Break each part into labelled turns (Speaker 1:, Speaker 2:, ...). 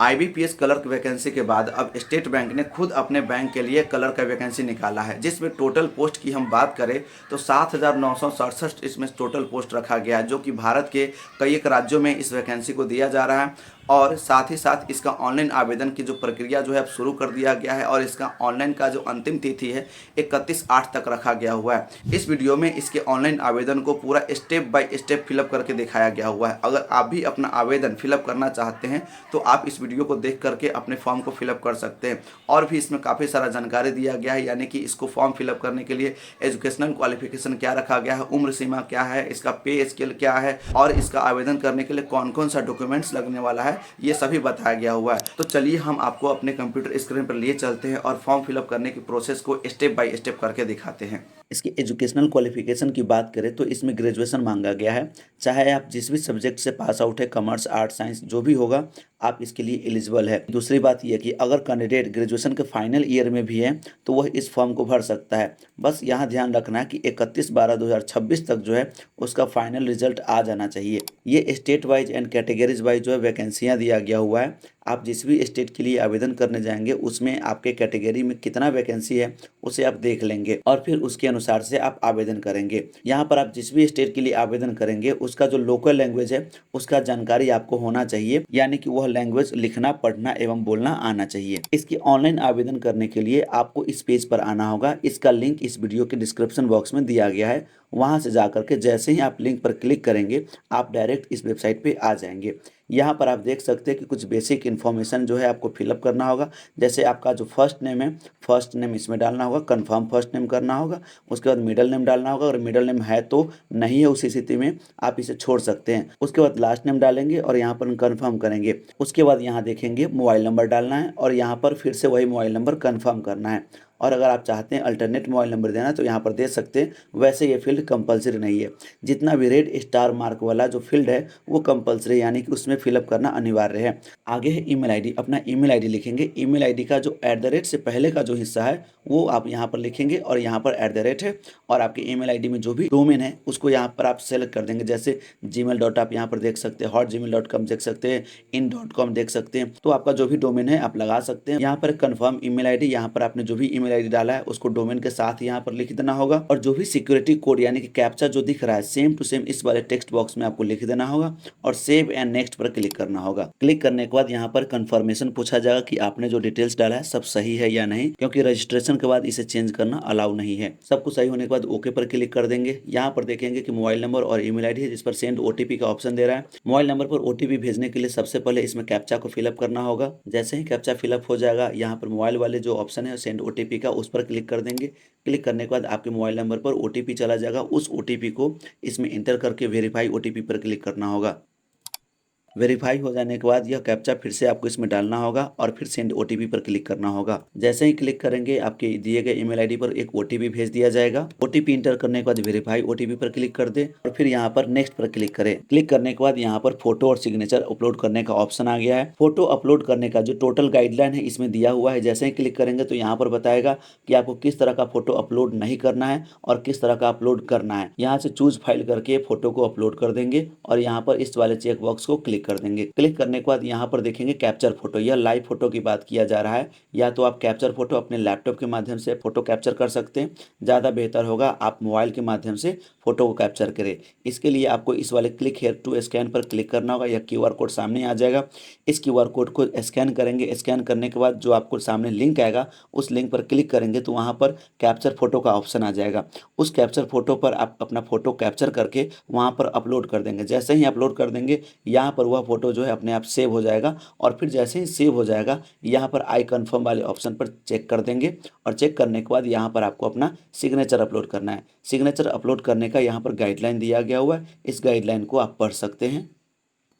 Speaker 1: IBPS clerk vacancy के बाद अब स्टेट बैंक ने खुद अपने बैंक के लिए क्लर्क का वैकेंसी निकाला है, जिसमें टोटल पोस्ट की हम बात करें तो 7,967 इसमें टोटल पोस्ट रखा गया है, जो कि भारत के कई एक राज्यों में इस वैकेंसी को दिया जा रहा है। और साथ ही साथ इसका ऑनलाइन आवेदन की जो प्रक्रिया जो है अब शुरू कर दिया गया है, और इसका ऑनलाइन का जो अंतिम तिथि है 31/8 तक रखा गया हुआ है। इस वीडियो में इसके ऑनलाइन आवेदन को पूरा स्टेप बाय स्टेप फिलअप करके दिखाया गया हुआ है। अगर आप भी अपना आवेदन फिलअप करना चाहते हैं तो आप इस वीडियो को देख करके अपने फॉर्म को फिलअप कर सकते हैं। और भी इसमें काफ़ी सारा जानकारी दिया गया है, यानी कि इसको फॉर्म फिलअप करने के लिए एजुकेशनल क्वालिफिकेशन क्या रखा गया है, उम्र सीमा क्या है, इसका पे स्केल क्या है, और इसका आवेदन करने के लिए कौन कौन सा डॉक्यूमेंट्स लगने वाला है, ये सभी बताया गया हुआ है। तो चलिए हम आपको अपने कंप्यूटर स्क्रीन पर लिए चलते हैं और फॉर्म फिलअप करने की प्रोसेस को स्टेप बाय स्टेप करके दिखाते हैं। इसकी एजुकेशनल क्वालिफिकेशन की बात करें तो इसमें ग्रेजुएशन मांगा गया है। चाहे आप जिस भी सब्जेक्ट से पास आउट है, कॉमर्स, आर्ट, साइंस जो भी होगा, आप इसके लिए एलिजिबल है। दूसरी बात यह कि अगर कैंडिडेट ग्रेजुएशन के फाइनल ईयर में भी है तो वह इस फॉर्म को भर सकता है। बस यहाँ ध्यान रखना है कि 31/12/2026 तक जो है उसका फाइनल रिजल्ट आ जाना चाहिए। ये state wise and categories wise जो है वैकेंसियाँ दिया गया हुआ है। आप जिस भी स्टेट के लिए आवेदन करने जाएंगे उसमें आपके कैटेगरी में कितना वैकेंसी है उसे आप देख लेंगे और फिर उसके अनुसार से आप आवेदन करेंगे। यहाँ पर आप जिस भी स्टेट के लिए आवेदन करेंगे उसका जो लोकल लैंग्वेज है उसका जानकारी आपको होना चाहिए, यानी कि वह लैंग्वेज लिखना, पढ़ना एवं बोलना आना चाहिए। इसकी ऑनलाइन आवेदन करने के लिए आपको इस पेज पर आना होगा। इसका लिंक इस वीडियो के डिस्क्रिप्शन बॉक्स में दिया गया है। वहां से जाकर के जैसे ही आप लिंक पर क्लिक करेंगे आप डायरेक्ट इस वेबसाइट पे आ जाएंगे। यहाँ पर आप देख सकते हैं कि कुछ बेसिक इन्फॉर्मेशन जो है आपको फिलअप करना होगा। जैसे आपका जो फर्स्ट नेम है, फर्स्ट नेम इसमें डालना होगा, कंफर्म फर्स्ट नेम करना होगा। उसके बाद मिडिल नेम डालना होगा, और मिडिल नेम है तो नहीं है उस स्थिति में आप इसे छोड़ सकते हैं। उसके बाद लास्ट नेम डालेंगे और यहाँ पर कंफर्म करेंगे। उसके बाद यहाँ देखेंगे मोबाइल नंबर डालना है और यहाँ पर फिर से वही मोबाइल नंबर कंफर्म करना है। और अगर आप चाहते हैं अल्टरनेट मोबाइल नंबर देना तो यहाँ पर दे सकते हैं। वैसे ये फील्ड कंपलसरी नहीं है। जितना भी रेड स्टार मार्क वाला जो फील्ड है वो कंपलसरी, यानी कि उसमें फिलअप करना अनिवार्य है। आगे है ईमेल आईडी। अपना ईमेल आईडी लिखेंगे। ईमेल आईडी का जो @ से पहले का जो हिस्सा है वो आप यहाँ पर लिखेंगे और यहाँ पर @ है। और आपके ईमेल आईडी में जो भी डोमेन है उसको यहाँ पर आप सेलेक्ट कर देंगे। जैसे जीमेल डॉट आप यहाँ पर देख सकते हैं, hotgmail.com देख सकते हैं, in.com देख सकते हैं। तो आपका जो भी डोमेन है आप लगा सकते हैं। यहाँ पर कन्फर्म ईमेल आईडी, यहाँ पर आपने जो भी ईमेल आईडी डाला है उसको डोमेन के साथ यहाँ पर लिख देना होगा। और जो भी सिक्योरिटी कोड यानी कि कैप्चा जो दिख रहा है सेम टू सेम इस वाले टेक्स्ट बॉक्स में आपको लिख देना होगा और सेव एंड नेक्स्ट पर क्लिक करना होगा। क्लिक करने के बाद यहाँ पर कंफर्मेशन पूछा जाएगा कि आपने जो डिटेल्स डाला है सब सही है या नहीं, क्योंकि रजिस्ट्रेशन के बाद इसे चेंज करना अलाउ नहीं है। सब कुछ सही होने के बाद ओके पर क्लिक कर देंगे। यहाँ पर देखेंगे कि मोबाइल नंबर और ईमेल आईडी है जिस पर सेंड ओटीपी का ऑप्शन दे रहा है। मोबाइल नंबर पर ओटीपी भेजने के लिए सबसे पहले इसमें कैप्चा को फिलअप करना होगा। जैसे ही कैप्चा फिलअप हो जाएगा यहाँ पर मोबाइल वाले जो ऑप्शन है सेंड ओटीपी का, उस पर क्लिक कर देंगे। क्लिक करने के बाद आपके मोबाइल नंबर पर ओटीपी चला जाएगा। उस ओटीपी को इसमें इंटर करके वेरीफाई ओटीपी पर क्लिक करना होगा। वेरीफाई हो जाने के बाद यह कैप्चा फिर से आपको इसमें डालना होगा और फिर सेंड ओटीपी पर क्लिक करना होगा। जैसे ही क्लिक करेंगे आपके दिए गए ईमेल आईडी पर एक ओटीपी भेज दिया जाएगा। ओटीपी इंटर करने के बाद वेरीफाई ओटीपी पर क्लिक कर दे और फिर यहाँ पर नेक्स्ट पर क्लिक करें। क्लिक करने के बाद यहाँ पर फोटो और सिग्नेचर अपलोड करने का ऑप्शन आ गया है। फोटो अपलोड करने का जो टोटल गाइडलाइन है इसमें दिया हुआ है। जैसे ही क्लिक करेंगे तो यहाँ पर बताएगा कि आपको किस तरह का फोटो अपलोड नहीं करना है और किस तरह का अपलोड करना है। यहाँ से चूज फाइल करके फोटो को अपलोड कर देंगे और यहाँ पर इस वाले चेक बॉक्स को क्लिक कर देंगे। क्लिक करने के बाद यहाँ पर देखेंगे कैप्चर फोटो। यह लाइव फोटो की बात किया जा रहा है। या तो आप कैप्चर फोटो अपने लैपटॉप के माध्यम से फोटो कैप्चर कर सकते हैं, ज़्यादा बेहतर होगा आप मोबाइल के माध्यम से फोटो को कैप्चर करें। इसके लिए आपको इस वाले क्लिक हेयर टू स्कैन पर क्लिक करना होगा। यह क्यूआर कोड सामने आ जाएगा। इस क्यूआर कोड को स्कैन करेंगे। स्कैन करने के बाद जो आपको सामने लिंक आएगा उस लिंक पर क्लिक करेंगे तो वहाँ पर कैप्चर फोटो का ऑप्शन आ जाएगा। उस कैप्चर फोटो पर आप अपना फोटो कैप्चर करके वहाँ पर अपलोड कर देंगे। जैसे ही अपलोड कर देंगे यहाँ पर वह फोटो जो है अपने आप सेव हो जाएगा। और फिर जैसे ही सेव हो जाएगा यहाँ पर आई कन्फर्म वाले ऑप्शन पर चेक कर देंगे और चेक करने के बाद यहाँ पर आपको अपना सिग्नेचर अपलोड करना है। सिग्नेचर अपलोड करने का यहाँ पर गाइडलाइन दिया गया हुआ है। इस गाइडलाइन को आप पढ़ सकते हैं।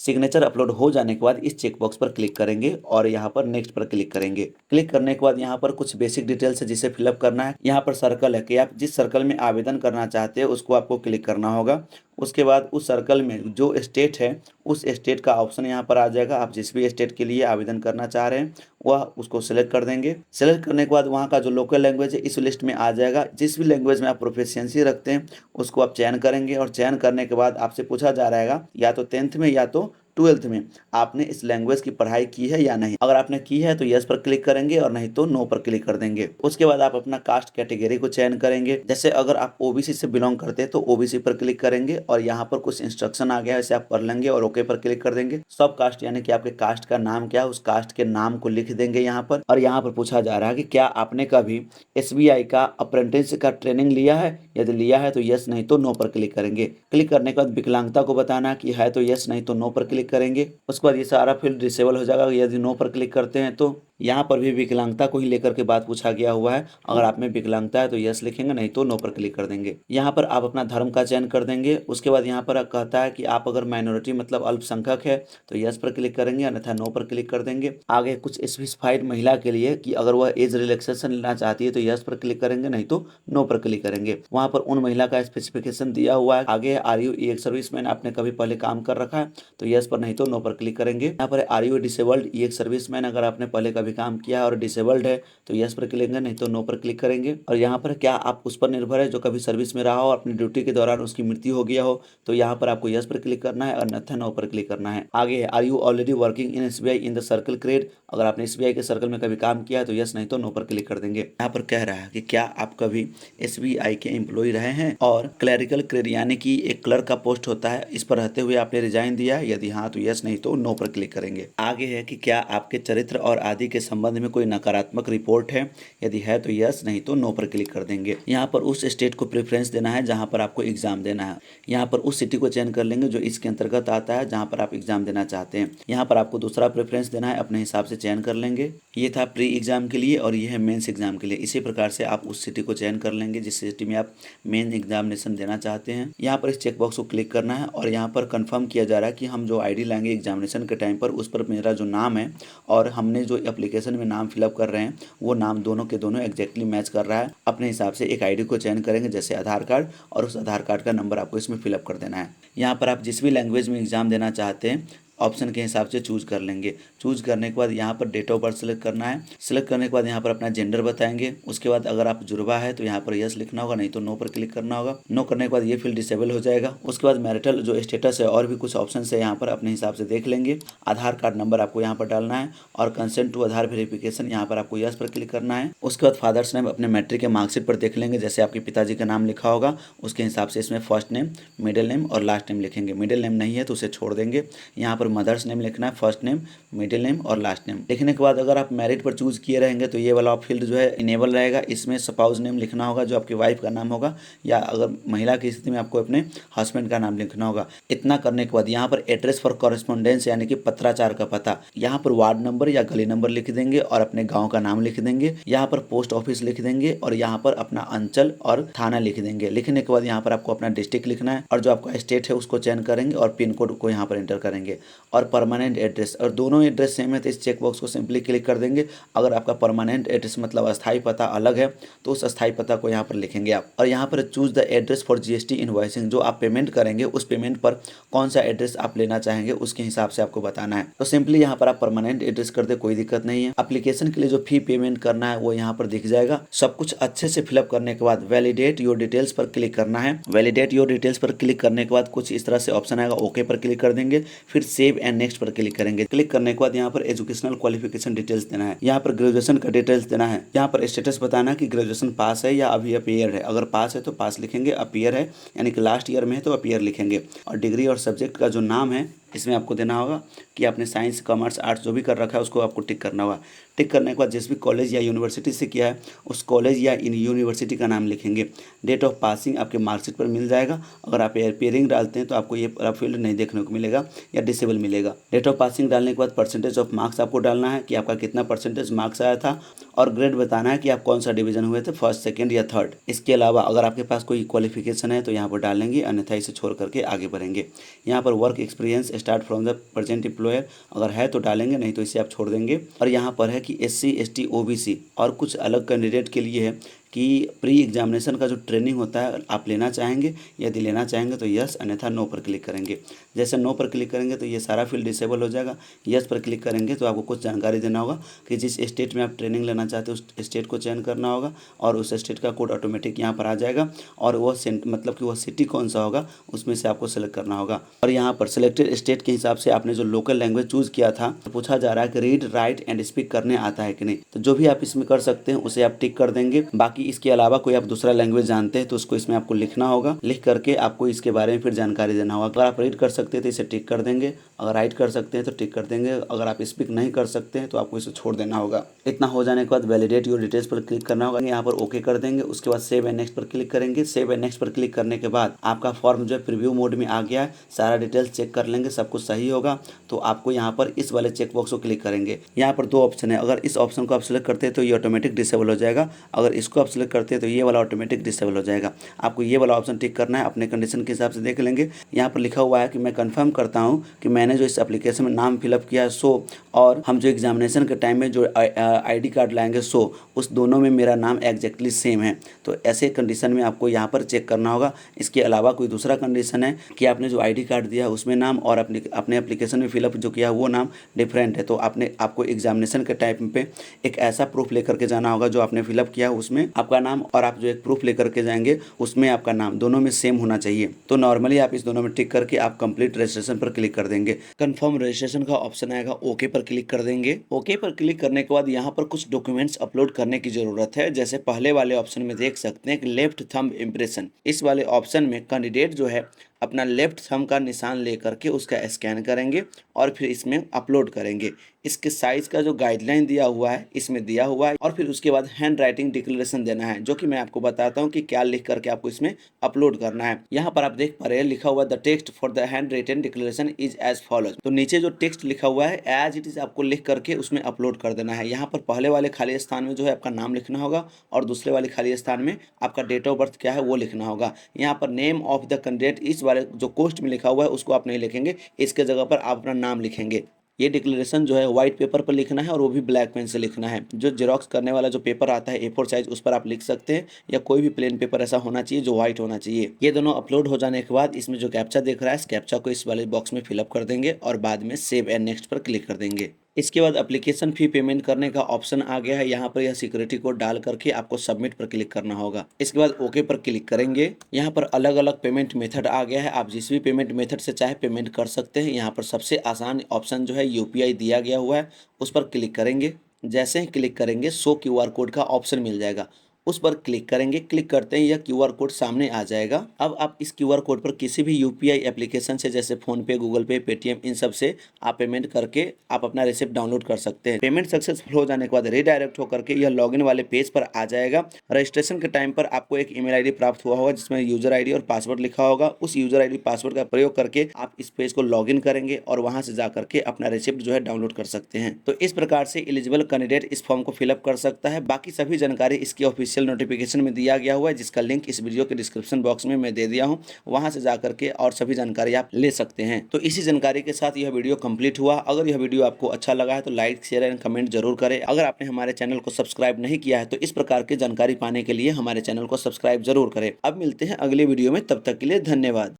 Speaker 1: सिग्नेचर अपलोड हो जाने के बाद इस चेक बॉक्स पर क्लिक करेंगे और यहाँ पर नेक्स्ट पर क्लिक करेंगे। क्लिक करने के बाद यहाँ पर कुछ बेसिक डिटेल्स है जिसे फिलअप करना है। यहाँ पर सर्कल है कि आप जिस सर्कल में आवेदन करना चाहते हैं उसको आपको क्लिक करना होगा। उसके बाद उस सर्कल में जो स्टेट है उस स्टेट का ऑप्शन यहाँ पर आ जाएगा। आप जिस भी स्टेट के लिए आवेदन करना चाह रहे हैं वह उसको सिलेक्ट कर देंगे। सेलेक्ट करने के बाद वहाँ का जो लोकल लैंग्वेज है इस लिस्ट में आ जाएगा। जिस भी लैंग्वेज में आप प्रोफिशिएंसी रखते हैं उसको आप चयन करेंगे और चयन करने के बाद आपसे पूछा जा रहेगा या तो 10th में या तो ट्वेल्थ में आपने इस लैंग्वेज की पढ़ाई की है या नहीं। अगर आपने की है तो यस पर क्लिक करेंगे और नहीं तो नो पर क्लिक कर देंगे। उसके बाद आप अपना कास्ट कैटेगरी को चयन करेंगे। जैसे अगर आप ओबीसी से बिलोंग करते हैं तो ओबीसी पर क्लिक करेंगे और यहाँ पर कुछ इंस्ट्रक्शन आ गया है, इसे आप पढ़ लेंगे और ओके पर क्लिक कर देंगे। सब कास्ट यानी कि आपके कास्ट का नाम क्या है, उस कास्ट के नाम को लिख देंगे यहाँ पर। और यहाँ पर पूछा जा रहा है कि क्या आपने कभी एसबीआई का अप्रेंटिस का ट्रेनिंग लिया है, यदि लिया है तो यस, नहीं तो नो पर क्लिक करेंगे। क्लिक करने के बाद विकलांगता को बताना कि है तो यस, नहीं तो नो पर क्लिक करेंगे। उसके बाद ये सारा फील्ड डिसेबल हो जाएगा यदि नो पर क्लिक करते हैं तो। यहाँ पर भी विकलांगता को ही लेकर के बात पूछा गया हुआ है। अगर आप में विकलांगता है तो यस लिखेंगे, नहीं तो नो पर क्लिक कर देंगे। यहाँ पर आप अपना धर्म का चयन कर देंगे। उसके बाद यहाँ पर कहता है कि आप अगर माइनॉरिटी मतलब अल्पसंख्यक है तो यस पर क्लिक करेंगे, अन्यथा नो पर क्लिक कर देंगे। आगे कुछ स्पेसिफाइड महिला के लिए कि अगर वह एज रिलैक्सेशन लेना चाहती है तो यस पर क्लिक करेंगे, नहीं तो नो पर क्लिक करेंगे। वहाँ पर उन महिला का स्पेसिफिकेशन दिया हुआ है। आगे आर यू एक सर्विसमैन, आपने कभी पहले काम कर रखा है तो यस पर, नहीं तो नो पर क्लिक करेंगे। यहाँ पर आर यू डिसेबल्ड, एक सर्विसमैन, अगर आपने पहले कभी काम किया है और डिसेबल्ड है तो यस पर क्लिक करेंगे, नहीं तो नो पर क्लिक करेंगे। और यहाँ पर क्या आप उस पर निर्भर है जो कभी सर्विस में रहा हो, अपनी ड्यूटी के दौरान उसकी मृत्यु हो गया हो तो यहाँ पर आपको यस पर क्लिक करना है और अन्यथा नो पर क्लिक करना है। आगे है are you already working in SBI in the circle cred, अगर आपने एसबीआई के सर्कल में कभी काम किया है तो यस, नहीं तो नो पर क्लिक कर देंगे। यहाँ पर कह रहा है कि क्या आप कभी एसबीआई के एम्प्लॉय रहे हैं और क्लरिकल क्रेड यानी कि एक क्लर्क का पोस्ट होता है, इस पर रहते हुए आपने रिजाइन दिया है, यदि हाँ तो यस, नहीं तो नो पर क्लिक करेंगे। आगे है कि क्या आपके चरित्र और आदि के संबंध में कोई नकारात्मक रिपोर्ट है, यदि है तो यस, नहीं तो नो पर क्लिक कर देंगे। यहाँ पर उस स्टेट को प्रेफरेंस देना है जहाँ पर आपको एग्जाम देना है। यहाँ पर उस सिटी को चयन कर लेंगे जो इसके अंतर्गत आता है जहाँ पर आप एग्जाम देना चाहते हैं। यहाँ पर आपको दूसरा प्रेफरेंस देना है, अपने हिसाब से चयन कर लेंगे। ये था प्री एग्जाम के लिए और ये है मेंस एग्जाम के लिए। इसी प्रकार से आप उस सिटी को चयन कर लेंगे जिस सिटी में आप मेन एग्जामिनेशन देना चाहते हैं। यहाँ पर इस चेकबॉक्स को क्लिक करना है और यहाँ पर कंफर्म किया जा रहा है कि हम जो आईडी लाएंगे एग्जामिनेशन के टाइम पर उस पर मेरा जो नाम है और हमने जो एप्लीकेशन में नाम फिलअप कर रहे हैं वो नाम दोनों के दोनों एग्जैक्टली मैच कर रहा है। अपने हिसाब से एक आईडी को चयन करेंगे जैसे आधार कार्ड, और उस आधार कार्ड का नंबर आपको इसमें फिलअप कर देना है। यहाँ पर आप जिस भी लैंग्वेज में एग्जाम देना चाहते हैं ऑप्शन के हिसाब से चूज कर लेंगे। चूज करने के बाद यहाँ पर डेट ऑफ बर्थ सेलेक्ट करना है। सेलेक्ट करने के बाद यहाँ पर अपना जेंडर बताएंगे। उसके बाद अगर आप जुड़वा है तो यहाँ पर यस लिखना होगा, नहीं तो नो पर क्लिक करना होगा। नो करने के बाद ये फील्ड डिसेबल हो जाएगा। उसके बाद मैरिटल जो स्टेटस है और भी कुछ ऑप्शन है यहाँ पर अपने हिसाब से देख लेंगे। आधार कार्ड नंबर आपको यहाँ पर डालना है और कंसेंट टू आधार वेरिफिकेशन यहाँ पर आपको यस पर क्लिक करना है। उसके बाद फादर्स नेम अपने मैट्रिक के मार्कशीट पर देख लेंगे, जैसे आपके पिताजी का नाम लिखा होगा उसके हिसाब से इसमें फर्स्ट नेम, मिडिल नेम और लास्ट नेम लिखेंगे। मिडिल नेम नहीं है तो उसे छोड़ देंगे। यहाँ पर मदर्स नेम लिखना है, फर्स्ट नेम, मिडिल नेम और लास्ट नेम। लिखने के बाद अगर आप मैरिट पर चूज किए रहेंगे तो ये वाला फील्ड जो है इनेबल रहेगा। इसमें स्पाउस नेम लिखना होगा जो आपकी वाइफ का नाम होगा, या अगर महिला की स्थिति में आपको अपने हस्बैंड का नाम लिखना होगा। इतना करने के बाद यहाँ पर एड्रेस फॉर कॉरेस्पॉन्डेंस यानी कि पत्राचार का पता, यहाँ पर वार्ड नंबर या गली नंबर लिख देंगे और अपने गाँव का नाम लिख देंगे। यहाँ पर पोस्ट ऑफिस लिख देंगे और यहाँ पर अपना अंचल और थाना लिख देंगे। लिखने के बाद यहाँ पर आपको अपना डिस्ट्रिक्ट लिखना है और जो आपका स्टेट है उसको चयन करेंगे और पिन कोड को यहाँ पर एंटर करेंगे और परमानेंट एड्रेस, और दोनों एड्रेस सेम है तो इस चेकबॉक्स को सिंपली क्लिक कर देंगे। अगर आपका परमानेंट एड्रेस मतलब अस्थायी पता अलग है तो उस अस्थायी पता को यहाँ पर लिखेंगे आप। और यहाँ पर choose the address for GST invoicing, जो आप पेमेंट करेंगे उस पेमेंट पर कौन सा एड्रेस आप लेना चाहेंगे उसके हिसाब से आपको बताना है। तो सिंपली यहाँ पर आप परमानेंट एड्रेस कर दे, कोई दिक्कत नहीं है। एप्लीकेशन के लिए जो फी पेमेंट करना है वो यहाँ पर दिख जाएगा। सब कुछ अच्छे से फिलअप करने के बाद वैलिडेट योर डिटेल्स पर क्लिक करना है। वैलिडेट योर डिटेल्स पर क्लिक करने के बाद कुछ इस तरह से ऑप्शन आएगा, ओके पर क्लिक कर देंगे, फिर सेव एंड नेक्स्ट पर क्लिक करेंगे। क्लिक करने के बाद यहाँ पर एजुकेशनल क्वालिफिकेशन डिटेल्स देना है। यहाँ पर ग्रेजुएशन का डिटेल्स देना है। यहाँ पर स्टेटस बताना है कि ग्रेजुएशन पास है या अभी अपीयर है। अगर पास है तो पास लिखेंगे, अपीयर है यानी कि लास्ट ईयर में है तो अपीयर लिखेंगे। और डिग्री और सब्जेक्ट का जो नाम है इसमें आपको देना होगा कि आपने साइंस, कॉमर्स, आर्ट्स जो भी कर रखा है उसको आपको टिक करना होगा। टिक करने के बाद जिस भी कॉलेज या यूनिवर्सिटी से किया है उस कॉलेज या इन यूनिवर्सिटी का नाम लिखेंगे। डेट ऑफ पासिंग आपके मार्कशीट पर मिल जाएगा। अगर आप एयरपेयरिंग डालते हैं तो आपको ये फील्ड नहीं देखने को मिलेगा या डिसेबल मिलेगा। डेट ऑफ पासिंग डालने के बाद परसेंटेज ऑफ मार्क्स आपको डालना है कि आपका कितना परसेंटेज मार्क्स आया था, और ग्रेड बताना है कि आप कौन सा डिवीजन हुए थे, फर्स्ट, सेकेंड या थर्ड। इसके अलावा अगर आपके पास कोई क्वालिफिकेशन है तो यहाँ पर डालेंगे, अन्यथा इसे छोड़ करके आगे बढ़ेंगे। यहाँ पर work experience start from the present employer, अगर है तो डालेंगे, नहीं तो इसे आप छोड़ देंगे। और यहाँ पर है कि SC ST OBC और कुछ अलग कैंडिडेट के लिए है कि प्री एग्जामिनेशन का जो ट्रेनिंग होता है आप लेना चाहेंगे। यदि लेना चाहेंगे तो यस, अन्यथा नो पर क्लिक करेंगे। जैसे नो पर क्लिक करेंगे तो ये सारा फील्ड डिसेबल हो जाएगा। यस पर क्लिक करेंगे तो आपको कुछ जानकारी देना होगा कि जिस स्टेट में आप ट्रेनिंग लेना चाहते हो उस स्टेट को चयन करना होगा और उस स्टेट का कोड ऑटोमेटिक यहाँ पर आ जाएगा और वह मतलब कि वह सिटी कौन सा होगा उसमें से आपको सेलेक्ट करना होगा। और यहाँ पर सिलेक्टेड स्टेट के हिसाब से आपने जो लोकल लैंग्वेज चूज किया था तो पूछा जा रहा है कि रीड राइट एंड स्पीक करने आता है कि नहीं। तो जो भी आप इसमें कर सकते हैं उसे आप टिक कर देंगे। बाकी इसके अलावा कोई आप दूसरा लैंग्वेज जानते हैं तो उसको इसमें आपको लिखना होगा। लिख करके आपको इसके बारे में फिर जानकारी देना होगा। अगर आप रीड कर सकते हैं तो इसे टिक कर देंगे, अगर राइट कर सकते हैं तो टिक कर देंगे, अगर आप स्पीक नहीं कर सकते हैं तो आपको इसे छोड़ देना होगा। इतना हो जाने के बाद वैलिडेट योर डिटेल्स पर क्लिक करना होगा। यहाँ पर ओके कर देंगे। उसके बाद सेव एंड नेक्स्ट पर क्लिक करेंगे। सेव एंड नेक्स्ट पर क्लिक करने के बाद आपका फॉर्म जो है प्रीव्यू मोड में आ गया है। सारा डिटेल्स चेक कर लेंगे, सब कुछ सही होगा तो आपको यहाँ पर इस वाले चेक बॉक्स को क्लिक करेंगे। यहाँ पर दो ऑप्शन है, अगर इस ऑप्शन को आप सिलेक्ट करते हैं तो ये ऑटोमेटिक डिसेबल हो जाएगा, अगर इसको आप सिलेक्ट करते हैं तो ये वाला ऑटोमेटिक डिसेबल हो जाएगा। आपको ये वाला ऑप्शन टिक करना है, अपने कंडीशन के हिसाब से देख लेंगे। यहाँ पर लिखा हुआ है कि मैं कंफर्म करता हूँ कि मैंने जो इस एप्लीकेशन में नाम फिलअप किया है सो, और हम जो एग्जामिनेशन के टाइम में जो ID कार्ड लाएंगे सो, उस दोनों में मेरा नाम एग्जैक्टली सेम है। तो ऐसे कंडीशन में आपको यहाँ पर चेक करना होगा। इसके अलावा कोई दूसरा कंडीशन है कि आपने जो ID कार्ड दिया उसमें नाम और अपने एप्लीकेशन में फिलअप जो किया वो नाम डिफरेंट है, तो आपको एग्जामिनेशन के टाइम पे एक ऐसा प्रूफ लेकर के जाना होगा जो आपने फिलअप किया उसमें आपका नाम और आप जो एक प्रूफ लेकर के जाएंगे उसमें आपका नाम दोनों में सेम होना चाहिए। तो नॉर्मली आप इस दोनों में टिक करके आप कंप्लीट रजिस्ट्रेशन पर क्लिक कर देंगे। कंफर्म रजिस्ट्रेशन का ऑप्शन आएगा, ओके पर क्लिक कर देंगे। ओके पर क्लिक करने के बाद यहाँ पर कुछ डॉक्यूमेंट्स अपलोड करने की जरूरत है। जैसे पहले वाले ऑप्शन में देख सकते हैं कि लेफ्ट थंब इम्प्रेशन, इस वाले ऑप्शन में कैंडिडेट जो है अपना लेफ्ट थंब का निशान लेकर के उसका स्कैन करेंगे और फिर इसमें अपलोड करेंगे। इसके साइज का जो गाइडलाइन दिया हुआ है इसमें दिया हुआ है और फिर उसके बाद हैंड राइटिंग डिक्लेरेशन देना है, जो कि मैं आपको बताता हूँ कि क्या लिख करके आपको इसमें अपलोड करना है। यहाँ पर आप देख पा रहे हैं लिखा हुआ the text for the handwritten declaration is as follows. तो नीचे जो टेक्स्ट लिखा हुआ है एज इट इज आपको लिख करके उसमें अपलोड कर देना है। यहाँ पर पहले वाले खाली स्थान में जो है आपका नाम लिखना होगा और दूसरे वाले खाली स्थान में आपका डेट ऑफ बर्थ क्या है वो लिखना होगा। यहाँ पर नेम ऑफ द कैंडिडेट इस वाले जो पोस्ट में लिखा हुआ है उसको आप नहीं लिखेंगे, इसके जगह पर आप अपना नाम लिखेंगे। ये डिक्लेरेशन जो है व्हाइट पेपर पर लिखना है और वो भी ब्लैक पेन से लिखना है। जो जेरोक्स करने वाला जो पेपर आता है A4 साइज उस पर आप लिख सकते हैं या कोई भी प्लेन पेपर ऐसा होना चाहिए जो व्हाइट होना चाहिए। ये दोनों अपलोड हो जाने के बाद इसमें जो कैप्चा दिख रहा है इस कैप्चा को इस वाले बॉक्स में फिलअप कर देंगे और बाद में सेव एंड नेक्स्ट पर क्लिक कर देंगे। इसके बाद एप्लीकेशन फी पेमेंट करने का ऑप्शन आ गया है। यहाँ पर यह सिक्योरिटी कोड डाल करके आपको सबमिट पर क्लिक करना होगा। इसके बाद ओके पर क्लिक करेंगे। यहाँ पर अलग अलग पेमेंट मेथड आ गया है, आप जिस भी पेमेंट मेथड से चाहे पेमेंट कर सकते हैं। यहाँ पर सबसे आसान ऑप्शन जो है UPI दिया गया हुआ है, उस पर क्लिक करेंगे। जैसे ही क्लिक करेंगे शो QR कोड का ऑप्शन मिल जाएगा, उस पर क्लिक करेंगे। क्लिक करते ही यह QR कोड सामने आ जाएगा। अब आप इस QR कोड पर किसी भी UPI एप्लीकेशन से जैसे फोन पे, गूगल पे, पेटीएम, इन सब से आप पेमेंट करके आप अपना रिसिप्ट डाउनलोड कर सकते हैं। पेमेंट सक्सेसफुल हो जाने के बाद रिडायरेक्ट होकर के यह लॉगिन वाले पेज पर आ जाएगा। रजिस्ट्रेशन के टाइम पर आपको एक ईमेल ID प्राप्त हुआ होगा जिसमें यूजर ID और पासवर्ड लिखा होगा। उस यूजर ID पासवर्ड का प्रयोग करके आप इस पेज को लॉगिन करेंगे और वहां से जा करके अपना रिसिप्ट जो है डाउनलोड कर सकते हैं। तो इस प्रकार से एलिजिबल कैंडिडेट इस फॉर्म को फिलअप कर सकता है। बाकी सभी जानकारी इसकी ऑफिशियल नोटिफिकेशन में दिया गया हुआ है, जिसका लिंक इस वीडियो के डिस्क्रिप्शन बॉक्स में मैं दे दिया हूं, वहां से जाकर के और सभी जानकारी आप ले सकते हैं। तो इसी जानकारी के साथ यह वीडियो कंप्लीट हुआ। अगर यह वीडियो आपको अच्छा लगा है तो लाइक, शेयर एंड कमेंट जरूर करें। अगर आपने हमारे चैनल को सब्सक्राइब नहीं किया है तो इस प्रकार की जानकारी पाने के लिए हमारे चैनल को सब्सक्राइब जरूर करें। अब मिलते हैं अगले वीडियो में, तब तक के लिए धन्यवाद।